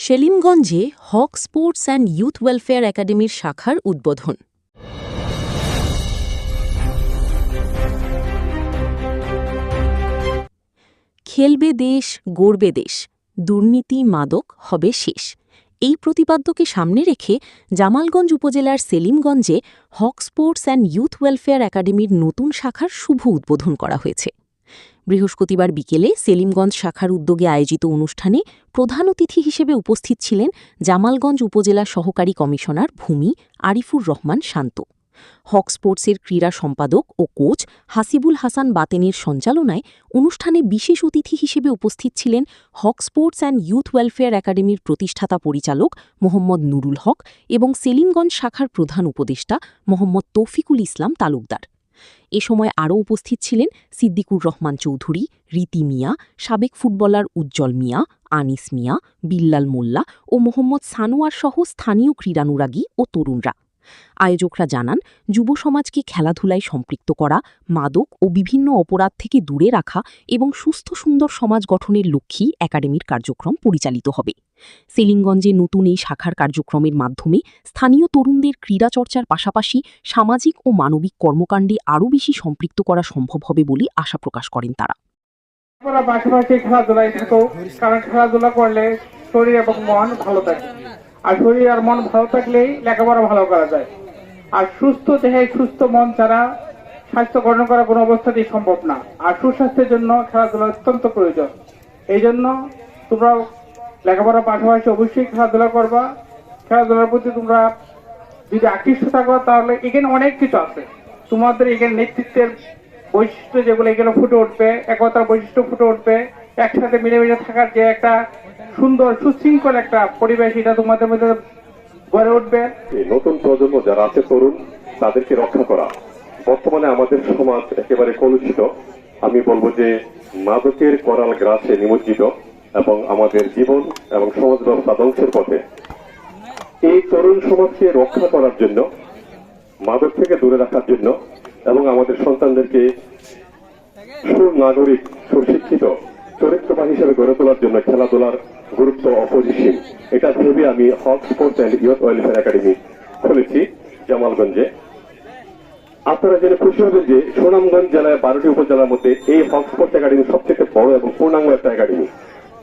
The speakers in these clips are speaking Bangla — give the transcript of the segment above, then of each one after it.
সেলিমগঞ্জে Haque sports and youth welfare একাডেমির শাখার উদ্বোধন। খেলবে দেশ, গড়বে দেশ, দুর্নীতি মাদক হবে শেষ, এই প্রতিপাদ্যকে সামনে রেখে জামালগঞ্জ উপজেলার সেলিমগঞ্জে Haque sports and youth welfare একাডেমির নতুন শাখার শুভ উদ্বোধন করা হয়েছে। বৃহস্পতিবার বিকেলে সেলিমগঞ্জ শাখার উদ্যোগে আয়োজিত অনুষ্ঠানে প্রধান অতিথি হিসেবে উপস্থিত ছিলেন জামালগঞ্জ উপজেলা সহকারী কমিশনার ভূমি আরিফুর রহমান শান্ত। হক স্পোর্টসের ক্রীড়া সম্পাদক ও কোচ হাসিবুল হাসান বাতেনের সঞ্চালনায় অনুষ্ঠানে বিশেষ অতিথি হিসেবে উপস্থিত ছিলেন হক স্পোর্টস অ্যান্ড ইউথ ওয়েলফেয়ার একাডেমির প্রতিষ্ঠাতা পরিচালক মোহাম্মদ নুরুল হক এবং সেলিমগঞ্জ শাখার প্রধান উপদেষ্টা মোহাম্মদ তৌফিকুল ইসলাম তালুকদার। এ সময় আরও উপস্থিত ছিলেন সিদ্দিকুর রহমান চৌধুরী, রীতি মিয়া, সাবেক ফুটবলার উজ্জ্বল মিয়া, আনিস মিয়া, বিল্লাল মোল্লা ও মোহাম্মদ সানোয়ার সহ স্থানীয় ক্রীড়ানুরাগী ও তরুণরা। আয়োজকরা জানান, যুব সমাজকে খেলাধুলায় সম্পৃক্ত করা, মাদক ও বিভিন্ন অপরাধ থেকে দূরে রাখা এবং সুস্থ সুন্দর সমাজ গঠনের লক্ষ্যেই একাডেমির কার্যক্রম পরিচালিত হবে। সেলিমগঞ্জে নতুন এই শাখার কার্যক্রমের মাধ্যমে স্থানীয় তরুণদের ক্রীড়া চর্চার পাশাপাশি সামাজিক ও মানবিক কর্মকাণ্ডে আরও বেশি সম্পৃক্ত করা সম্ভব হবে বলে আশা প্রকাশ করেন তারা। পাশাপাশি খেলাধুলায় থাকো, কারণ খেলাধুলা করলে শরীর এবং মন ভালো থাকে, আর শরীর আর মন ভালো থাকলেই লেখাপড়া ভালো করা যায়। আর সুস্থ দেহে সুস্থ মন ছাড়া স্বাস্থ্য গঠন করা কোনো অবস্থাতেই সম্ভব না। আর সুস্বাস্থ্যের জন্য খেলাধুলা অত্যন্ত প্রয়োজন। এই জন্য তোমরা লেখাপড়ার পাশাপাশি অবশ্যই খেলাধুলা করবা। খেলাধুলার প্রতি তোমরা যদি আকৃষ্ট থাকো তাহলে এখানে অনেক কিছু আছে। তোমাদের এখানে নেতৃত্বের বৈশিষ্ট্য যেগুলো এখানে ফুটে উঠবে, একতার বৈশিষ্ট্য ফুটে উঠবে, একসাথে মিলেমিশে থাকার যে একটা সুন্দর সুশৃঙ্খল একটা পরিবেশ, এটা তোমাদের মধ্যে গড়ে উঠবে। নতুন প্রজন্ম যারা আছে তরুণ, তাদেরকে রক্ষা করা। বর্তমানে আমাদের সমাজ একেবারে কলুষিত, আমি বলবো যে মাদকের করাল গ্রাসে নিমজ্জিত এবং আমাদের জীবন এবং সমাজ ব্যবস্থা ধ্বংসের পথে। এই তরুণ সমাজকে রক্ষা করার জন্য, মাদক থেকে দূরে রাখার জন্য এবং আমাদের সন্তানদেরকে সুনাগরিক, সুশিক্ষিত, চরিত্রবান হিসেবে গড়ে তোলার জন্য খেলাধুলার গুরুত্ব অপরিসীম। এটা ভেবে আমি Haque sports and youth welfare academy খুলেছি জামালগঞ্জে। আপনারা জেনে খুশি হবেন যে সুনামগঞ্জ জেলায় 12টি উপজেলার মধ্যে এই হক স্পোর্টস একাডেমি সবচেয়ে বড় এবং পূর্ণাঙ্গ একটা একাডেমি।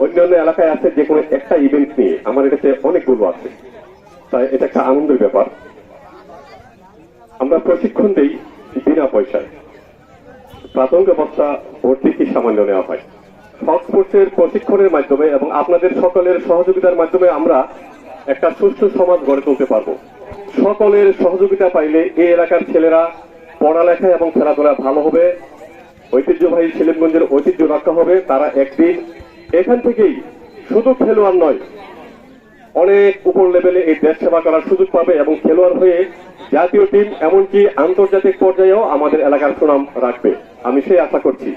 অন্যান্য এলাকায় আছে যে কোনো একটা ইভেন্ট নিয়ে, আমার এটাতে অনেকগুলো আছে, তাই এটা একটা আনন্দের ব্যাপার। আমরা প্রশিক্ষণ দেই বিনা পয়সায়, প্রাথমিক অবস্থা ভর্তি ফি সামান্য নেওয়া হয়। হক স্পোর্টসের প্রশিক্ষণের মাধ্যমে এবং আপনাদের সকলের সহযোগিতার মাধ্যমে আমরা একটা সুস্থ সমাজ গড়ে তুলতে পারবো। সকলের সহযোগিতা পাইলে এই এলাকার ছেলেরা পড়ালেখা এবং খেলাধুলা ভালো হবে, ঐতিহ্যবাহী সেলিমগঞ্জের ঐতিহ্য রক্ষা হবে। তারা একদিন এখান থেকেই শুধু খেলোয়াড় নয়, অনেক উপর লেভেলে এই দেশ সেবা করার সুযোগ পাবে এবং খেলোয়াড় হয়ে জাতীয় টিম এমনকি আন্তর্জাতিক পর্যায়েও আমাদের এলাকার সুনাম রাখবে। আমি সেই আশা করছি।